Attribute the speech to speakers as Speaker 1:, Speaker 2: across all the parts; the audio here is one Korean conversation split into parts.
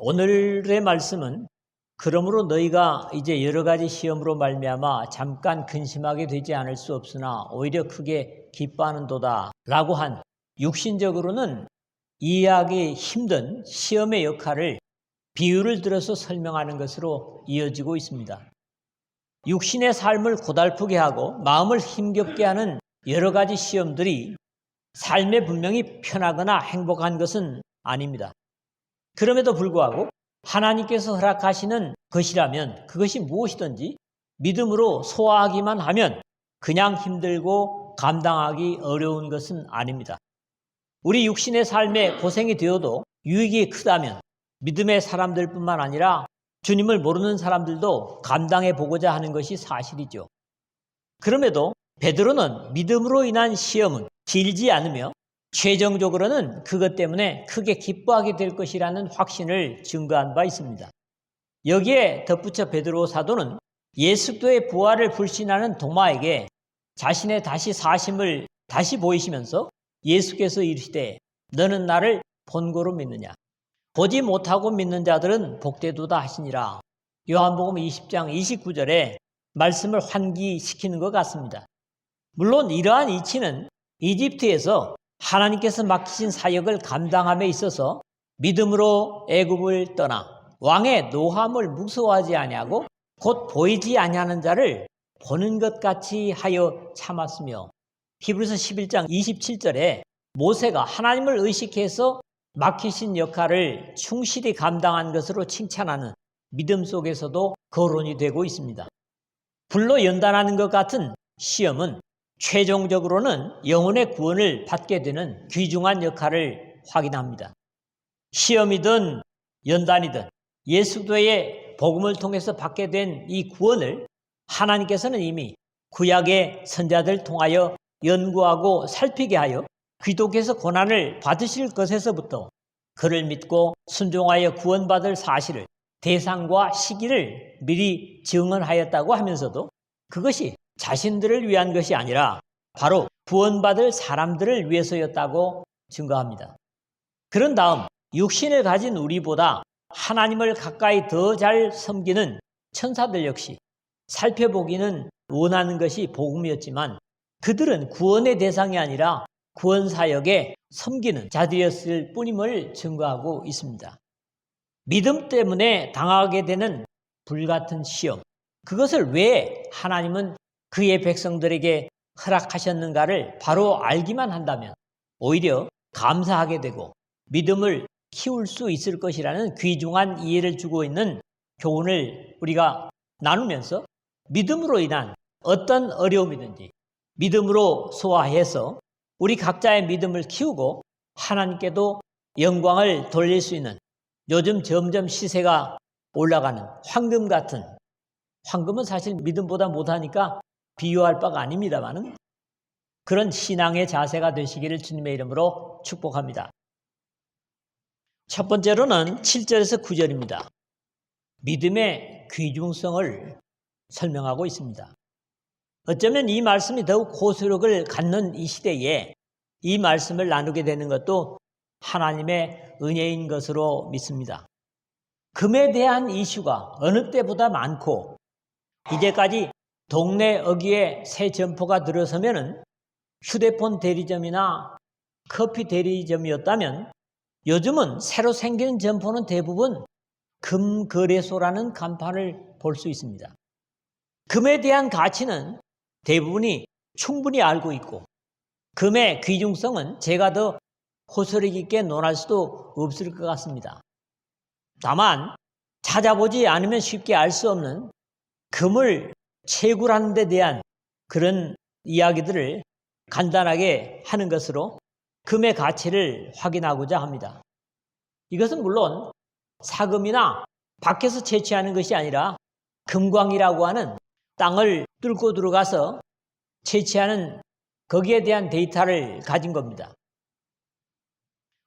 Speaker 1: 오늘의 말씀은 그러므로 너희가 이제 여러 가지 시험으로 말미암아 잠깐 근심하게 되지 않을 수 없으나 오히려 크게 기뻐하는도다 라고 한 육신적으로는 이해하기 힘든 시험의 역할을 비유를 들어서 설명하는 것으로 이어지고 있습니다. 육신의 삶을 고달프게 하고 마음을 힘겹게 하는 여러 가지 시험들이 삶에 분명히 편하거나 행복한 것은 아닙니다. 그럼에도 불구하고 하나님께서 허락하시는 것이라면 그것이 무엇이든지 믿음으로 소화하기만 하면 그냥 힘들고 감당하기 어려운 것은 아닙니다. 우리 육신의 삶에 고생이 되어도 유익이 크다면 믿음의 사람들뿐만 아니라 주님을 모르는 사람들도 감당해 보고자 하는 것이 사실이죠. 그럼에도 베드로는 믿음으로 인한 시험은 길지 않으며 최종적으로는 그것 때문에 크게 기뻐하게 될 것이라는 확신을 증거한 바 있습니다. 여기에 덧붙여 베드로 사도는 예수 그리스도의 부활을 불신하는 도마에게 자신의 다시 사심을 다시 보이시면서 예수께서 이르시되 너는 나를 본고로 믿느냐 보지 못하고 믿는 자들은 복되도다 하시니라. 요한복음 20장 29절에 말씀을 환기시키는 것 같습니다. 물론 이러한 이치는 이집트에서 하나님께서 맡기신 사역을 감당함에 있어서 믿음으로 애굽을 떠나 왕의 노함을 무서워하지 아니하고 곧 보이지 아니하는 자를 보는 것 같이 하여 참았으며 히브리서 11장 27절에 모세가 하나님을 의식해서 맡기신 역할을 충실히 감당한 것으로 칭찬하는 믿음 속에서도 거론이 되고 있습니다. 불로 연단하는 것 같은 시험은 최종적으로는 영혼의 구원을 받게 되는 귀중한 역할을 확인합니다. 시험이든 연단이든 예수 그리스도의 복음을 통해서 받게 된 이 구원을 하나님께서는 이미 구약의 선자들 통하여 연구하고 살피게 하여 기독에서 고난을 받으실 것에서부터 그를 믿고 순종하여 구원받을 사실을 대상과 시기를 미리 증언하였다고 하면서도 그것이 자신들을 위한 것이 아니라 바로 구원받을 사람들을 위해서였다고 증거합니다. 그런 다음 육신을 가진 우리보다 하나님을 가까이 더 잘 섬기는 천사들 역시 살펴보기는 원하는 것이 복음이었지만 그들은 구원의 대상이 아니라 구원 사역에 섬기는 자들이었을 뿐임을 증거하고 있습니다. 믿음 때문에 당하게 되는 불같은 시험, 그것을 왜 하나님은 그의 백성들에게 허락하셨는가를 바로 알기만 한다면 오히려 감사하게 되고 믿음을 키울 수 있을 것이라는 귀중한 이해를 주고 있는 교훈을 우리가 나누면서 믿음으로 인한 어떤 어려움이든지 믿음으로 소화해서 우리 각자의 믿음을 키우고 하나님께도 영광을 돌릴 수 있는 요즘 점점 시세가 올라가는 황금 같은, 황금은 사실 믿음보다 못하니까 비유할 바가 아닙니다만 그런 신앙의 자세가 되시기를 주님의 이름으로 축복합니다. 첫 번째로는 7절에서 9절입니다. 믿음의 귀중성을 설명하고 있습니다. 어쩌면 이 말씀이 더욱 고수력을 갖는 이 시대에 이 말씀을 나누게 되는 것도 하나님의 은혜인 것으로 믿습니다. 금에 대한 이슈가 어느 때보다 많고 이제까지 동네 어귀에 새 점포가 들어서면은 휴대폰 대리점이나 커피 대리점이었다면 요즘은 새로 생기는 점포는 대부분 금거래소라는 간판을 볼 수 있습니다. 금에 대한 가치는 대부분이 충분히 알고 있고 금의 귀중성은 제가 더 호소력 있게 논할 수도 없을 것 같습니다. 다만 찾아보지 않으면 쉽게 알 수 없는 금을 채굴하는 데 대한 그런 이야기들을 간단하게 하는 것으로 금의 가치를 확인하고자 합니다. 이것은 물론 사금이나 밖에서 채취하는 것이 아니라 금광이라고 하는 땅을 뚫고 들어가서 채취하는 거기에 대한 데이터를 가진 겁니다.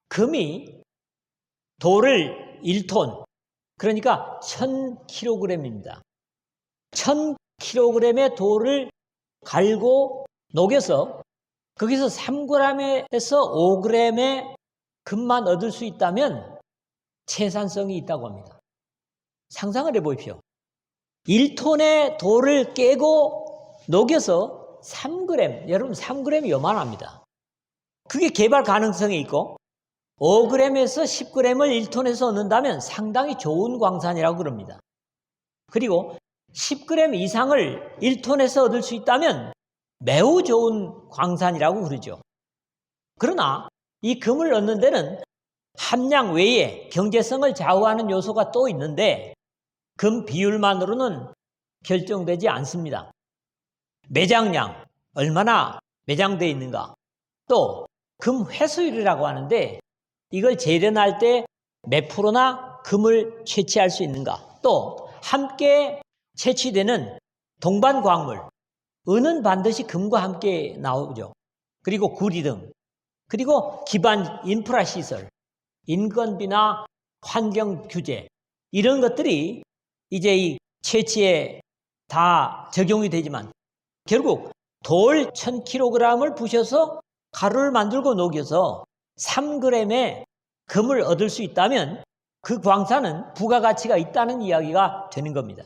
Speaker 1: 금이 돌을 1톤, 그러니까 1000kg입니다. 1000kg의 돌을 갈고 녹여서 거기서 3g에서 5g의 금만 얻을 수 있다면 채산성이 있다고 합니다. 상상을 해보십시오. 1톤의 돌을 깨고 녹여서 3g, 여러분 3g이 요만합니다. 그게 개발 가능성이 있고 5g에서 10g을 1톤에서 얻는다면 상당히 좋은 광산이라고 그럽니다. 그리고 10g 이상을 1톤에서 얻을 수 있다면 매우 좋은 광산이라고 그러죠. 그러나 이 금을 얻는 데는 함량 외에 경제성을 좌우하는 요소가 또 있는데 금 비율만으로는 결정되지 않습니다. 매장량, 얼마나 매장되어 있는가, 또 금 회수율이라고 하는데 이걸 재련할 때 몇 프로나 금을 채취할 수 있는가, 또 함께 채취되는 동반 광물, 은은 반드시 금과 함께 나오죠. 그리고 구리 등, 그리고 기반 인프라 시설, 인건비나 환경 규제, 이런 것들이 이제 이 채취에 다 적용이 되지만 결국 돌 1000kg을 부셔서 가루를 만들고 녹여서 3g의 금을 얻을 수 있다면 그 광산은 부가가치가 있다는 이야기가 되는 겁니다.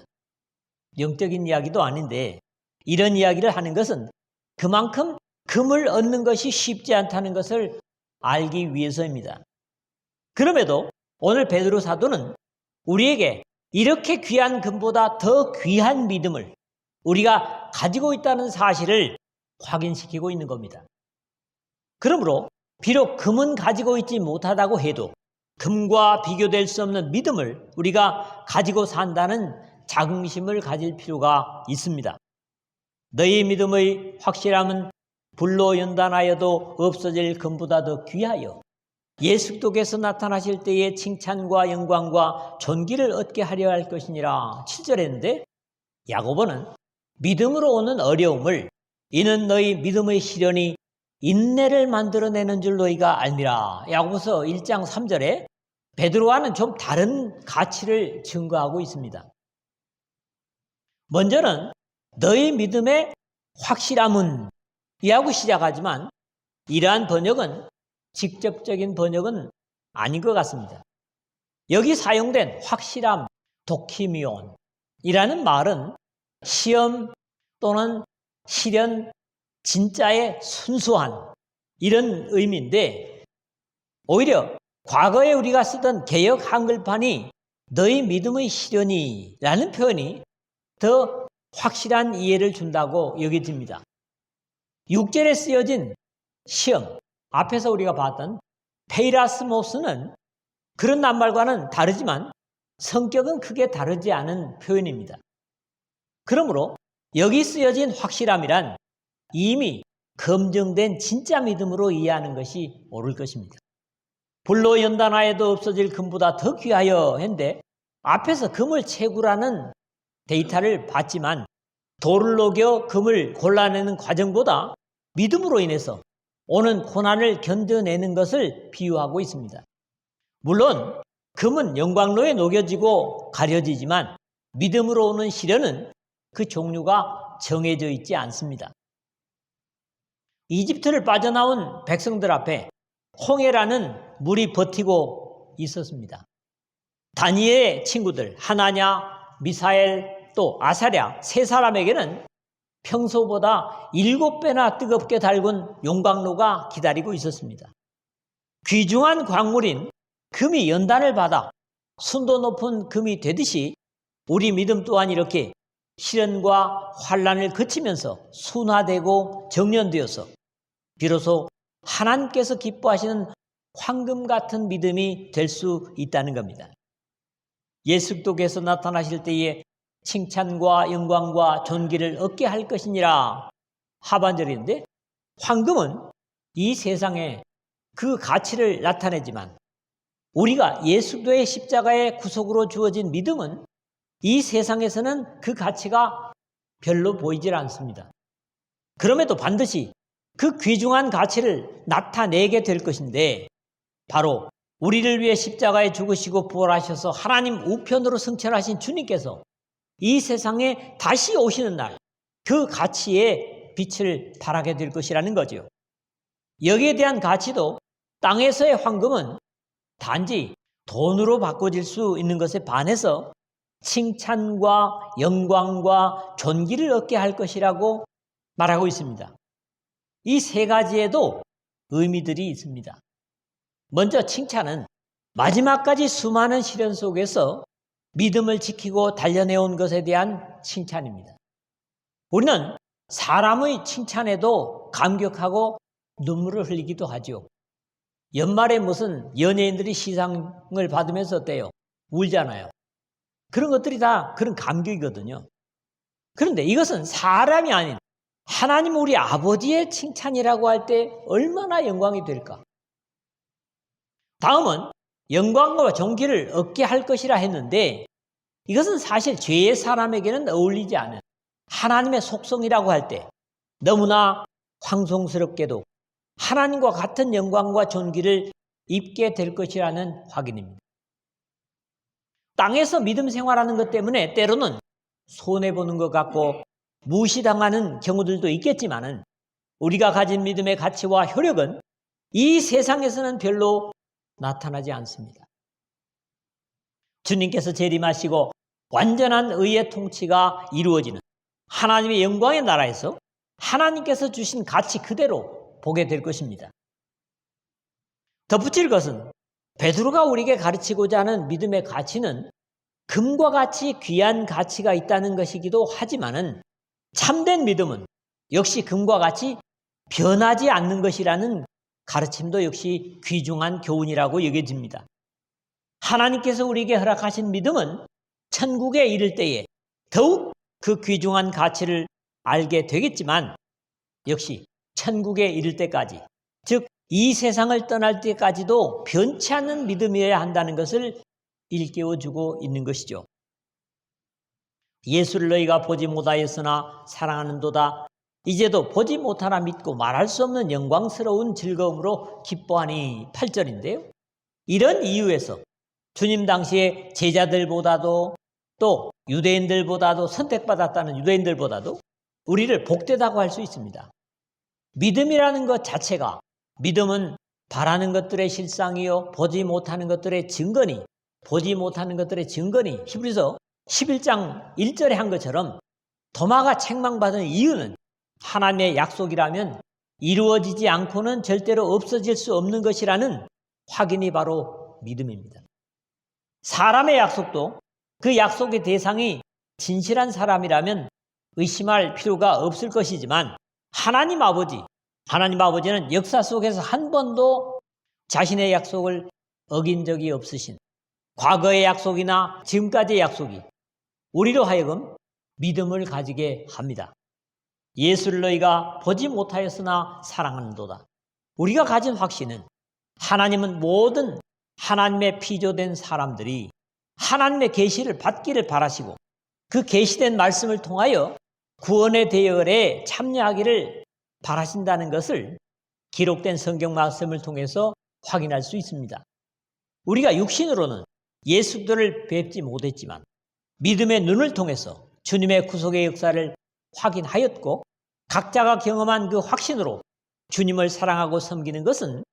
Speaker 1: 영적인 이야기도 아닌데 이런 이야기를 하는 것은 그만큼 금을 얻는 것이 쉽지 않다는 것을 알기 위해서입니다. 그럼에도 오늘 베드로 사도는 우리에게 이렇게 귀한 금보다 더 귀한 믿음을 우리가 가지고 있다는 사실을 확인시키고 있는 겁니다. 그러므로 비록 금은 가지고 있지 못하다고 해도 금과 비교될 수 없는 믿음을 우리가 가지고 산다는 자긍심을 가질 필요가 있습니다. 너희 믿음의 확실함은 불로 연단하여도 없어질 금보다 더 귀하여 예수 그리스도께서 나타나실 때에 칭찬과 영광과 존귀를 얻게 하려 할 것이니라. 7절에 했는데 야고보는 믿음으로 오는 어려움을 이는 너희 믿음의 시련이 인내를 만들어내는 줄 너희가 알미라. 야고보서 1장 3절에 베드로와는 좀 다른 가치를 증거하고 있습니다. 먼저는 너희 믿음의 확실함은 이하고 시작하지만 이러한 번역은 직접적인 번역은 아닌 것 같습니다. 여기 사용된 확실함, 도키미온이라는 말은 시험 또는 시련, 진짜의 순수한 이런 의미인데 오히려 과거에 우리가 쓰던 개역 한글판이 너희 믿음의 시련이라는 표현이 더 확실한 이해를 준다고 여겨집니다. 6절에 쓰여진 시험, 앞에서 우리가 봤던 페이라스모스는 그런 낱말과는 다르지만 성격은 크게 다르지 않은 표현입니다. 그러므로 여기 쓰여진 확실함이란 이미 검증된 진짜 믿음으로 이해하는 것이 옳을 것입니다. 불로 연단하여도 없어질 금보다 더 귀하여 했는데 앞에서 금을 채구라는 데이터를 봤지만 돌을 녹여 금을 골라내는 과정보다 믿음으로 인해서 오는 고난을 견뎌내는 것을 비유하고 있습니다. 물론 금은 영광로에 녹여지고 가려지지만 믿음으로 오는 시련은 그 종류가 정해져 있지 않습니다. 이집트를 빠져나온 백성들 앞에 홍해라는 물이 버티고 있었습니다. 다니엘의 친구들 하나냐, 미사엘, 또 아사랴 세 사람에게는 평소보다 7배나 뜨겁게 달군 용광로가 기다리고 있었습니다. 귀중한 광물인 금이 연단을 받아 순도 높은 금이 되듯이 우리 믿음 또한 이렇게 시련과 환난을 거치면서 순화되고 정련되어서 비로소 하나님께서 기뻐하시는 황금 같은 믿음이 될 수 있다는 겁니다. 예수 그리스도께서 나타나실 때에 칭찬과 영광과 존귀를 얻게 할 것이니라. 하반절인데 황금은 이 세상에 그 가치를 나타내지만 우리가 예수 그리스도의 십자가의 구속으로 주어진 믿음은 이 세상에서는 그 가치가 별로 보이질 않습니다. 그럼에도 반드시 그 귀중한 가치를 나타내게 될 것인데 바로 우리를 위해 십자가에 죽으시고 부활하셔서 하나님 우편으로 승천하신 주님께서 이 세상에 다시 오시는 날 그 가치의 빛을 발하게 될 것이라는 거죠. 여기에 대한 가치도 땅에서의 황금은 단지 돈으로 바꿔질 수 있는 것에 반해서 칭찬과 영광과 존귀를 얻게 할 것이라고 말하고 있습니다. 이 세 가지에도 의미들이 있습니다. 먼저 칭찬은 마지막까지 수많은 시련 속에서 믿음을 지키고 단련해온 것에 대한 칭찬입니다. 우리는 사람의 칭찬에도 감격하고 눈물을 흘리기도 하죠. 연말에 무슨 연예인들이 시상을 받으면서 어때요? 울잖아요. 그런 것들이 다 그런 감격이거든요. 그런데 이것은 사람이 아닌 하나님 우리 아버지의 칭찬이라고 할 때 얼마나 영광이 될까? 다음은 영광과 존귀를 얻게 할 것이라 했는데 이것은 사실 죄의 사람에게는 어울리지 않은 하나님의 속성이라고 할 때 너무나 황송스럽게도 하나님과 같은 영광과 존귀를 입게 될 것이라는 확인입니다. 땅에서 믿음 생활하는 것 때문에 때로는 손해보는 것 같고 무시당하는 경우들도 있겠지만은 우리가 가진 믿음의 가치와 효력은 이 세상에서는 별로 나타나지 않습니다. 주님께서 재림하시고 완전한 의의 통치가 이루어지는 하나님의 영광의 나라에서 하나님께서 주신 가치 그대로 보게 될 것입니다. 덧붙일 것은 베드로가 우리에게 가르치고자 하는 믿음의 가치는 금과 같이 귀한 가치가 있다는 것이기도 하지만은 참된 믿음은 역시 금과 같이 변하지 않는 것이라는 가르침도 역시 귀중한 교훈이라고 여겨집니다. 하나님께서 우리에게 허락하신 믿음은 천국에 이를 때에 더욱 그 귀중한 가치를 알게 되겠지만 역시 천국에 이를 때까지, 즉 이 세상을 떠날 때까지도 변치 않는 믿음이어야 한다는 것을 일깨워주고 있는 것이죠. 예수를 너희가 보지 못하였으나 사랑하는도다. 이제도 보지 못하나 믿고 말할 수 없는 영광스러운 즐거움으로 기뻐하니 8절인데요. 이런 이유에서 주님 당시에 제자들보다도 또 유대인들보다도 선택받았다는 유대인들보다도 우리를 복되다고 할 수 있습니다. 믿음이라는 것 자체가 믿음은 바라는 것들의 실상이요 보지 못하는 것들의 증거니 보지 못하는 것들의 증거니 히브리서 11장 1절에 한 것처럼 도마가 책망받은 이유는 하나님의 약속이라면 이루어지지 않고는 절대로 없어질 수 없는 것이라는 확인이 바로 믿음입니다. 사람의 약속도 그 약속의 대상이 진실한 사람이라면 의심할 필요가 없을 것이지만 하나님 아버지는 역사 속에서 한 번도 자신의 약속을 어긴 적이 없으신 과거의 약속이나 지금까지의 약속이 우리로 하여금 믿음을 가지게 합니다. 예수를 너희가 보지 못하였으나 사랑하는도다. 우리가 가진 확신은 하나님은 모든 하나님의 피조된 사람들이 하나님의 계시를 받기를 바라시고 그 계시된 말씀을 통하여 구원의 대열에 참여하기를 바라신다는 것을 기록된 성경 말씀을 통해서 확인할 수 있습니다. 우리가 육신으로는 예수들을 뵙지 못했지만 믿음의 눈을 통해서 주님의 구속의 역사를 확인하였고 각자가 경험한 그 확신으로 주님을 사랑하고 섬기는 것은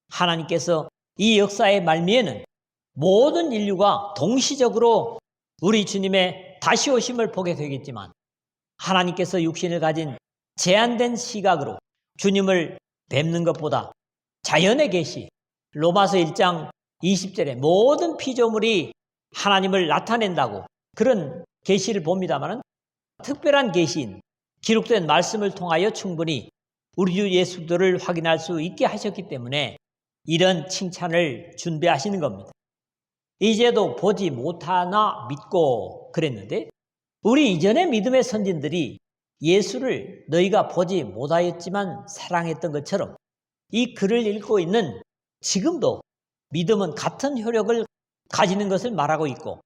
Speaker 1: 하나님께서 이 역사의 말미에는 모든 인류가 동시적으로 우리 주님의 다시 오심을 보게 되겠지만 하나님께서 육신을 가진 제한된 시각으로 주님을 뵙는 것보다 자연의 계시, 로마서 1장 20절에 모든 피조물이 하나님을 나타낸다고 그런 계시를 봅니다만 특별한 계시인 기록된 말씀을 통하여 충분히 우리 주 예수들을 확인할 수 있게 하셨기 때문에 이런 칭찬을 준비하시는 겁니다. 이제도 보지 못하나 믿고 그랬는데 우리 이전의 믿음의 선진들이 예수를 너희가 보지 못하였지만 사랑했던 것처럼 이 글을 읽고 있는 지금도 믿음은 같은 효력을 가지는 것을 말하고 있고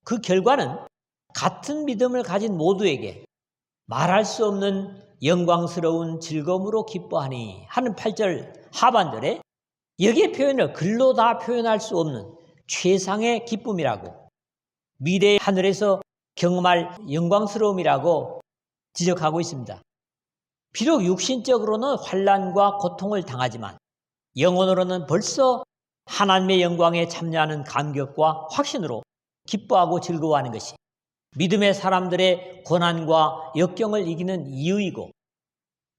Speaker 1: 그 결과는 같은 믿음을 가진 모두에게 말할 수 없는 영광스러운 즐거움으로 기뻐하니 하는 8절 하반절에 여기에 표현을 글로 다 표현할 수 없는 최상의 기쁨이라고 미래의 하늘에서 경험할 영광스러움이라고 지적하고 있습니다. 비록 육신적으로는 환난과 고통을 당하지만 영혼으로는 벌써 하나님의 영광에 참여하는 감격과 확신으로 기뻐하고 즐거워하는 것이 믿음의 사람들의 고난과 역경을 이기는 이유이고,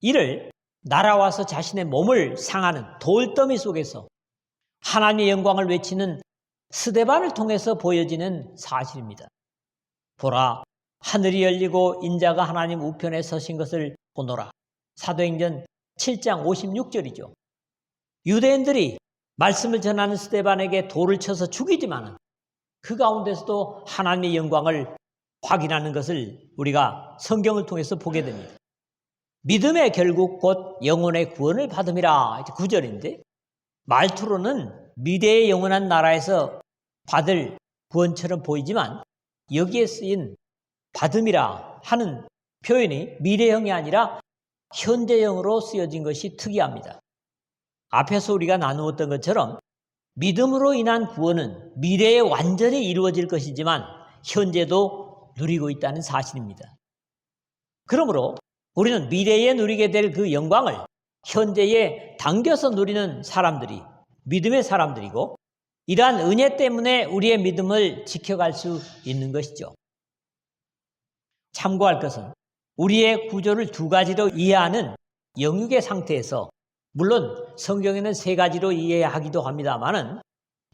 Speaker 1: 이를 날아와서 자신의 몸을 상하는 돌더미 속에서 하나님의 영광을 외치는 스데반을 통해서 보여지는 사실입니다. 보라, 하늘이 열리고 인자가 하나님 우편에 서신 것을 보노라. 사도행전 7장 56절이죠. 유대인들이 말씀을 전하는 스데반에게 돌을 쳐서 죽이지만 그 가운데서도 하나님의 영광을 확인하는 것을 우리가 성경을 통해서 보게 됩니다. 믿음의 결국 곧 영혼의 구원을 받음이라. 9절인데 말투로는 미래의 영원한 나라에서 받을 구원처럼 보이지만 여기에 쓰인 받음이라 하는 표현이 미래형이 아니라 현재형으로 쓰여진 것이 특이합니다. 앞에서 우리가 나누었던 것처럼 믿음으로 인한 구원은 미래에 완전히 이루어질 것이지만 현재도 누리고 있다는 사실입니다. 그러므로 우리는 미래에 누리게 될 그 영광을 현재에 당겨서 누리는 사람들이 믿음의 사람들이고, 이러한 은혜 때문에 우리의 믿음을 지켜갈 수 있는 것이죠. 참고할 것은 우리의 구조를 두 가지로 이해하는 영육의 상태에서, 물론 성경에는 세 가지로 이해하기도 합니다만은,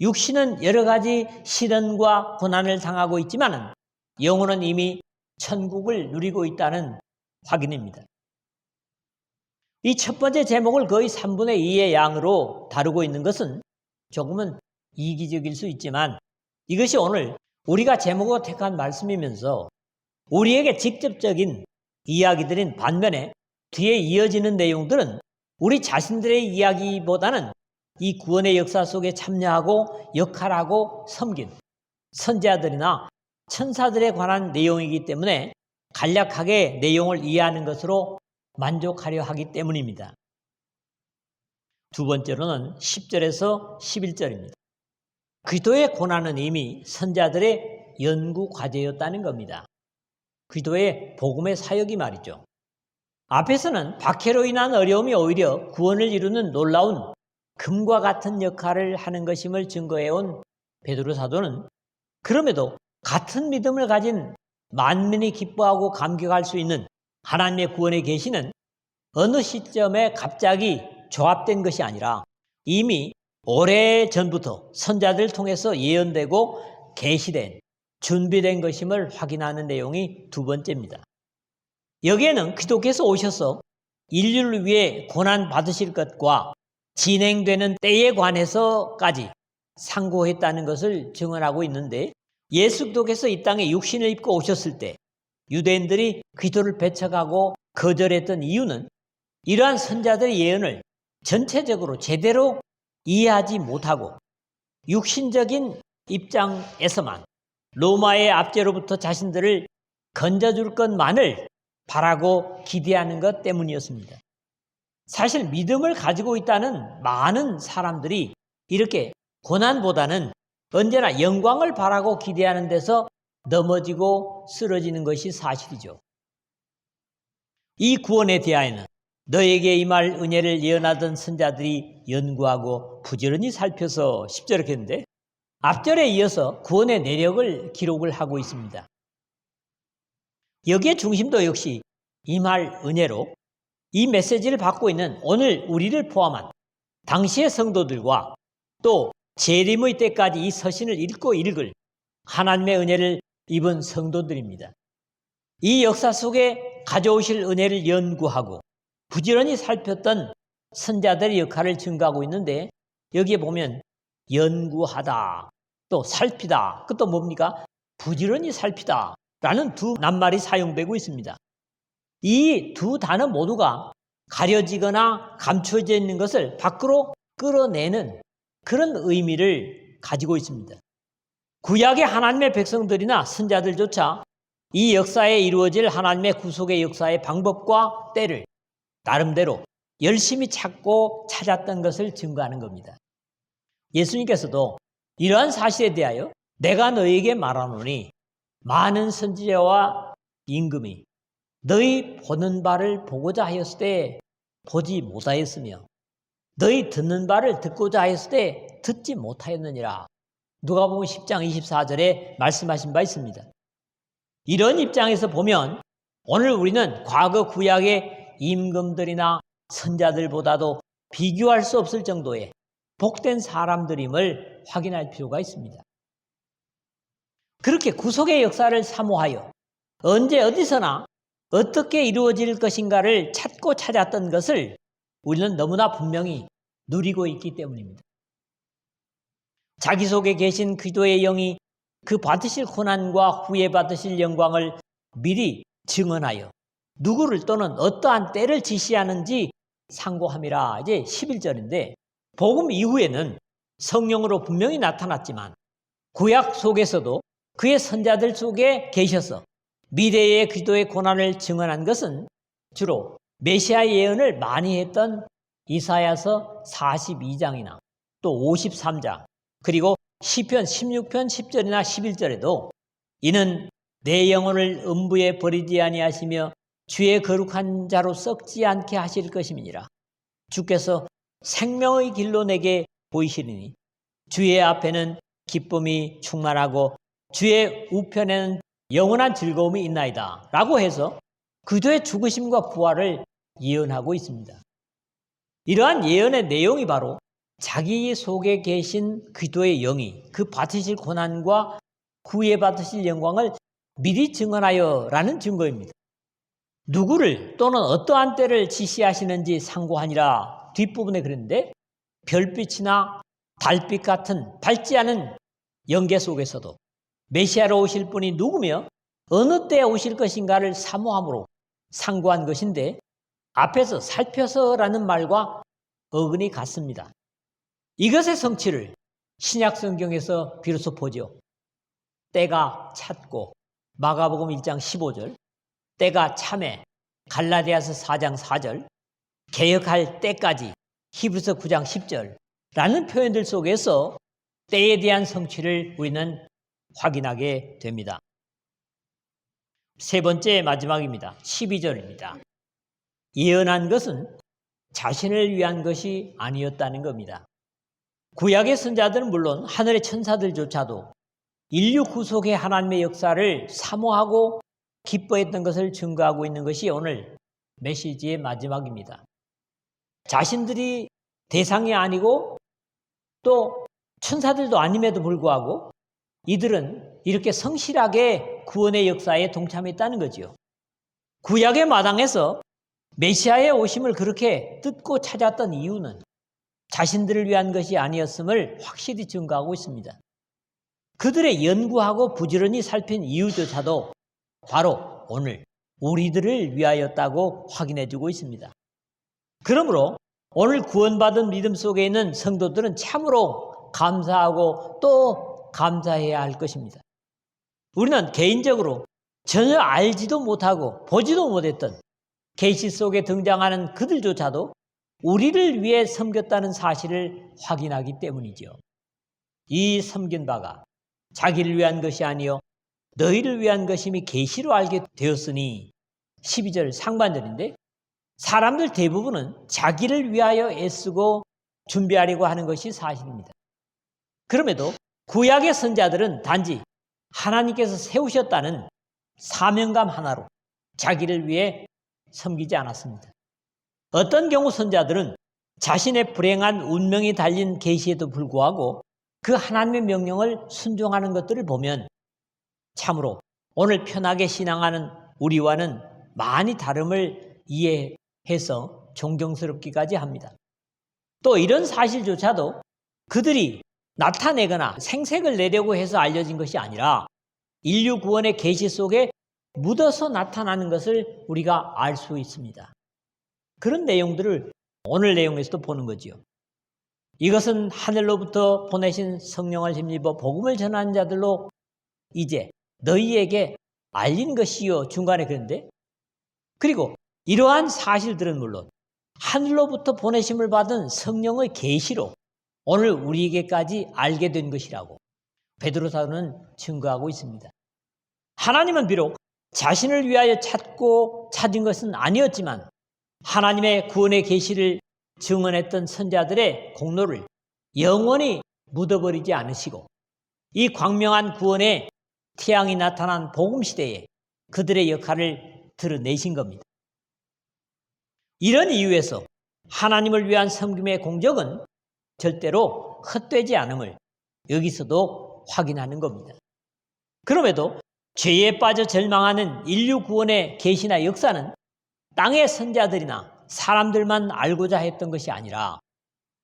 Speaker 1: 육신은 여러 가지 시련과 고난을 당하고 있지만은 영혼은 이미 천국을 누리고 있다는 확인입니다. 이 첫 번째 제목을 거의 3분의 2의 양으로 다루고 있는 것은 조금은 이기적일 수 있지만, 이것이 오늘 우리가 제목으로 택한 말씀이면서 우리에게 직접적인 이야기들인 반면에 뒤에 이어지는 내용들은 우리 자신들의 이야기보다는 이 구원의 역사 속에 참여하고 역할하고 섬긴 선지자들이나 천사들에 관한 내용이기 때문에 간략하게 내용을 이해하는 것으로 만족하려 하기 때문입니다. 두 번째로는 10절에서 11절입니다. 그리스도의 고난은 이미 선지자들의 연구 과제였다는 겁니다. 그리스도의 복음의 사역이 말이죠. 앞에서는 박해로 인한 어려움이 오히려 구원을 이루는 놀라운 금과 같은 역할을 하는 것임을 증거해온 베드로 사도는 그럼에도 같은 믿음을 가진 만민이 기뻐하고 감격할 수 있는 하나님의 구원의 계시는 어느 시점에 갑자기 조합된 것이 아니라 이미 오래전부터 선자들을 통해서 예언되고 계시된 준비된 것임을 확인하는 내용이 두 번째입니다. 여기에는 그리스도께서 오셔서 인류를 위해 고난 받으실 것과 진행되는 때에 관해서까지 상고했다는 것을 증언하고 있는데, 예수 그리스도께서 이 땅에 육신을 입고 오셨을 때 유대인들이 그리스도를 배척하고 거절했던 이유는 이러한 선자들의 예언을 전체적으로 제대로 이해하지 못하고 육신적인 입장에서만 로마의 압제로부터 자신들을 건져줄 것만을 바라고 기대하는 것 때문이었습니다. 사실 믿음을 가지고 있다는 많은 사람들이 이렇게 고난보다는 언제나 영광을 바라고 기대하는 데서 넘어지고 쓰러지는 것이 사실이죠. 이 구원에 대하여는 너에게 임할 은혜를 예언하던 선자들이 연구하고 부지런히 살펴서 10절에 했는데, 앞절에 이어서 구원의 내력을 기록을 하고 있습니다. 여기에 중심도 역시 임할 은혜로 이 메시지를 받고 있는 오늘 우리를 포함한 당시의 성도들과 또 재림의 때까지 이 서신을 읽고 읽을 하나님의 은혜를 입은 성도들입니다. 이 역사 속에 가져오실 은혜를 연구하고 부지런히 살폈던 선자들의 역할을 증거하고 있는데, 여기에 보면 연구하다, 또 살피다, 그것도 뭡니까? 부지런히 살피다 라는 두 낱말이 사용되고 있습니다. 이 두 단어 모두가 가려지거나 감춰져 있는 것을 밖으로 끌어내는 그런 의미를 가지고 있습니다. 구약의 하나님의 백성들이나 선자들조차 이 역사에 이루어질 하나님의 구속의 역사의 방법과 때를 나름대로 열심히 찾고 찾았던 것을 증거하는 겁니다. 예수님께서도 이러한 사실에 대하여 내가 너희에게 말하노니 많은 선지자와 임금이 너희 보는 바를 보고자 하였을 때 보지 못하였으며 너희 듣는 바를 듣고자 하였을 때 듣지 못하였느니라. 누가복음 10장 24절에 말씀하신 바 있습니다. 이런 입장에서 보면 오늘 우리는 과거 구약의 임금들이나 선자들보다도 비교할 수 없을 정도의 복된 사람들임을 확인할 필요가 있습니다. 그렇게 구속의 역사를 사모하여 언제 어디서나 어떻게 이루어질 것인가를 찾고 찾았던 것을 우리는 너무나 분명히 누리고 있기 때문입니다. 자기 속에 계신 그리스도의 영이 그 받으실 고난과 후에 받으실 영광을 미리 증언하여 누구를 또는 어떠한 때를 지시하는지 상고함이라. 이제 11절인데 복음 이후에는 성령으로 분명히 나타났지만 구약 속에서도 그의 선자들 속에 계셔서 미래의 그리스도의 고난을 증언한 것은 주로 메시아 예언을 많이 했던 이사야서 42장이나 또 53장 그리고 시편 16편 10절이나 11절에도 이는 내 영혼을 음부에 버리지 아니하시며 주의 거룩한 자로 썩지 않게 하실 것임이니라. 주께서 생명의 길로 내게 보이시리니 주의 앞에는 기쁨이 충만하고 주의 우편에는 영원한 즐거움이 있나이다 라고 해서 그리스도의 죽으심과 부활을 예언하고 있습니다. 이러한 예언의 내용이 바로 자기 속에 계신 그리스도의 영이 그 받으실 고난과 후에 받으실 영광을 미리 증언하여 라는 증거입니다. 누구를 또는 어떠한 때를 지시하시는지 상고하니라 뒷부분에 그랬는데 별빛이나 달빛 같은 밝지 않은 영계 속에서도 메시아로 오실 분이 누구며 어느 때에 오실 것인가를 사모함으로 상고한 것인데 앞에서 살펴서라는 말과 어근이 같습니다. 이것의 성취를 신약 성경에서 비로소 보죠. 때가 찼고 마가복음 1장 15절, 때가 참에 갈라디아서 4장 4절, 개혁할 때까지 히브리서 9장 10절 라는 표현들 속에서 때에 대한 성취를 우리는 확인하게 됩니다. 세 번째 마지막입니다. 12절입니다. 예언한 것은 자신을 위한 것이 아니었다는 겁니다. 구약의 선자들은 물론 하늘의 천사들조차도 인류 구속의 하나님의 역사를 사모하고 기뻐했던 것을 증거하고 있는 것이 오늘 메시지의 마지막입니다. 자신들이 대상이 아니고 또 천사들도 아님에도 불구하고 이들은 이렇게 성실하게 구원의 역사에 동참했다는 거지요. 구약의 마당에서 메시아의 오심을 그렇게 뜻고 찾았던 이유는 자신들을 위한 것이 아니었음을 확실히 증거하고 있습니다. 그들의 연구하고 부지런히 살핀 이유조차도 바로 오늘 우리들을 위하였다고 확인해주고 있습니다. 그러므로 오늘 구원받은 믿음 속에 있는 성도들은 참으로 감사하고 또 감사해야 할 것입니다. 우리는 개인적으로 전혀 알지도 못하고 보지도 못했던 계시 속에 등장하는 그들조차도 우리를 위해 섬겼다는 사실을 확인하기 때문이죠. 이 섬긴 바가 자기를 위한 것이 아니요 너희를 위한 것임이 계시로 알게 되었으니 12절 상반절인데 사람들 대부분은 자기를 위하여 애쓰고 준비하려고 하는 것이 사실입니다. 그럼에도 구약의 선자들은 단지 하나님께서 세우셨다는 사명감 하나로 자기를 위해 섬기지 않았습니다. 어떤 경우 선자들은 자신의 불행한 운명이 달린 계시에도 불구하고 그 하나님의 명령을 순종하는 것들을 보면 참으로 오늘 편하게 신앙하는 우리와는 많이 다름을 이해해서 존경스럽기까지 합니다. 또 이런 사실조차도 그들이 나타내거나 생색을 내려고 해서 알려진 것이 아니라 인류 구원의 계시 속에 묻어서 나타나는 것을 우리가 알 수 있습니다. 그런 내용들을 오늘 내용에서도 보는 거지요. 이것은 하늘로부터 보내신 성령을 힘입어 복음을 전하는 자들로 이제 너희에게 알린 것이요 중간에 그런데 그리고 이러한 사실들은 물론 하늘로부터 보내심을 받은 성령의 계시로 오늘 우리에게까지 알게 된 것이라고 베드로 사도는 증거하고 있습니다. 하나님은 비록 자신을 위하여 찾고 찾은 것은 아니었지만 하나님의 구원의 계시를 증언했던 선자들의 공로를 영원히 묻어버리지 않으시고 이 광명한 구원의 태양이 나타난 복음시대에 그들의 역할을 드러내신 겁니다. 이런 이유에서 하나님을 위한 섬김의 공적은 절대로 헛되지 않음을 여기서도 확인하는 겁니다. 그럼에도 죄에 빠져 절망하는 인류 구원의 계시나 역사는 땅의 선자들이나 사람들만 알고자 했던 것이 아니라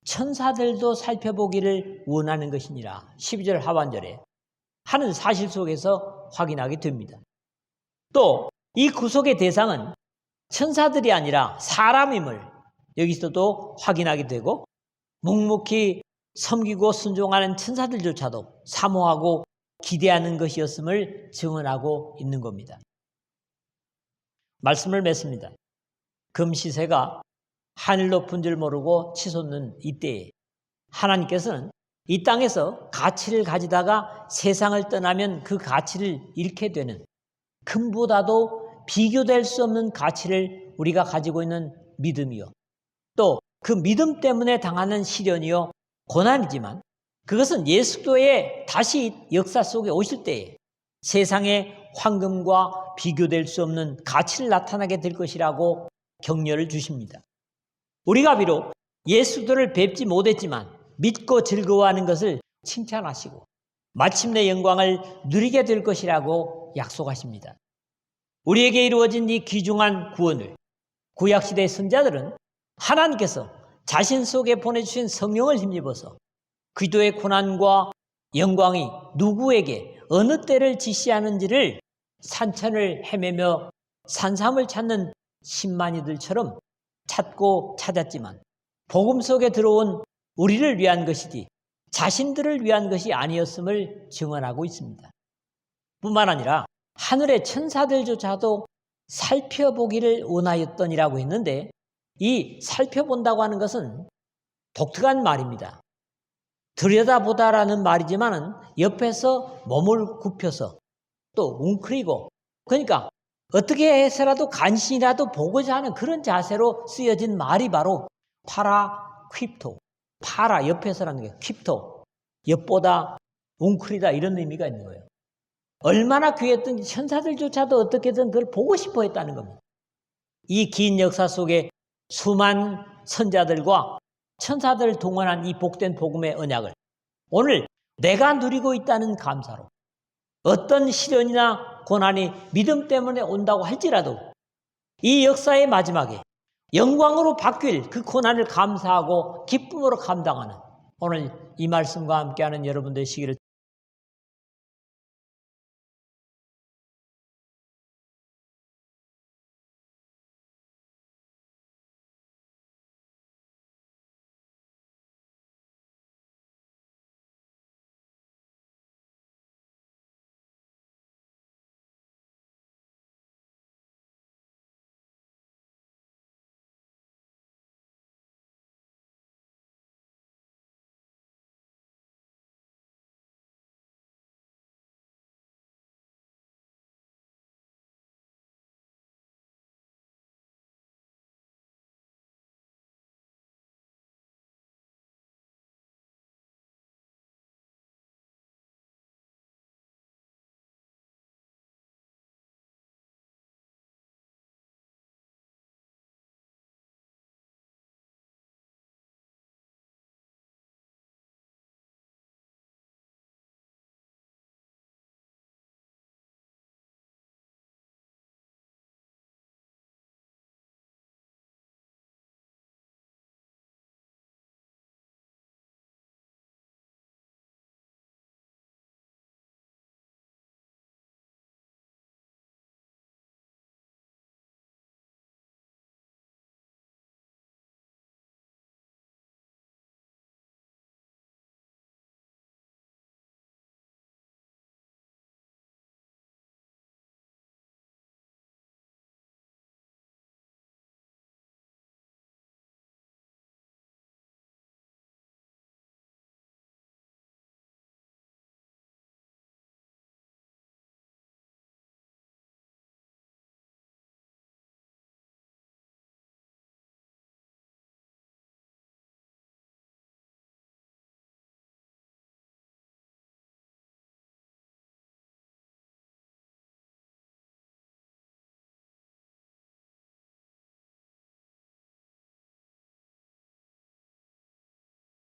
Speaker 1: 천사들도 살펴보기를 원하는 것이니라 12절 하반절에 하는 사실 속에서 확인하게 됩니다. 또 이 구속의 대상은 천사들이 아니라 사람임을 여기서도 확인하게 되고 묵묵히 섬기고 순종하는 천사들조차도 사모하고 기대하는 것이었음을 증언하고 있는 겁니다. 말씀을 맺습니다. 금시세가 하늘 높은 줄 모르고 치솟는 이때에 하나님께서는 이 땅에서 가치를 가지다가 세상을 떠나면 그 가치를 잃게 되는 금보다도 비교될 수 없는 가치를 우리가 가지고 있는 믿음이요. 또 그 믿음 때문에 당하는 시련이요. 고난이지만 그것은 예수도의 다시 역사 속에 오실 때에 세상의 황금과 비교될 수 없는 가치를 나타나게 될 것이라고 격려를 주십니다. 우리가 비록 예수도를 뵙지 못했지만 믿고 즐거워하는 것을 칭찬하시고 마침내 영광을 누리게 될 것이라고 약속하십니다. 우리에게 이루어진 이 귀중한 구원을 구약시대의 선자들은 하나님께서 자신 속에 보내주신 성령을 힘입어서 그리스도의 고난과 영광이 누구에게 어느 때를 지시하는지를 산천을 헤매며 산삼을 찾는 신만이들처럼 찾고 찾았지만 복음 속에 들어온 우리를 위한 것이지 자신들을 위한 것이 아니었음을 증언하고 있습니다. 뿐만 아니라 하늘의 천사들조차도 살펴보기를 원하였더니라고 했는데 이 살펴본다고 하는 것은 독특한 말입니다. 들여다보다라는 말이지만은 옆에서 몸을 굽혀서 또 웅크리고 그러니까 어떻게 해서라도 간신이라도 보고자 하는 그런 자세로 쓰여진 말이 바로 파라퀴프토, 파라 옆에서라는 게 퀴프토, 옆보다 웅크리다 이런 의미가 있는 거예요. 얼마나 귀했든지 천사들조차도 어떻게든 그걸 보고 싶어 했다는 겁니다. 이 긴 역사 속에 수많은 선자들과 천사들을 동원한 이 복된 복음의 언약을 오늘 내가 누리고 있다는 감사로 어떤 시련이나 고난이 믿음 때문에 온다고 할지라도 이 역사의 마지막에 영광으로 바뀔 그 고난을 감사하고 기쁨으로 감당하는 오늘 이 말씀과 함께하는 여러분 되시기를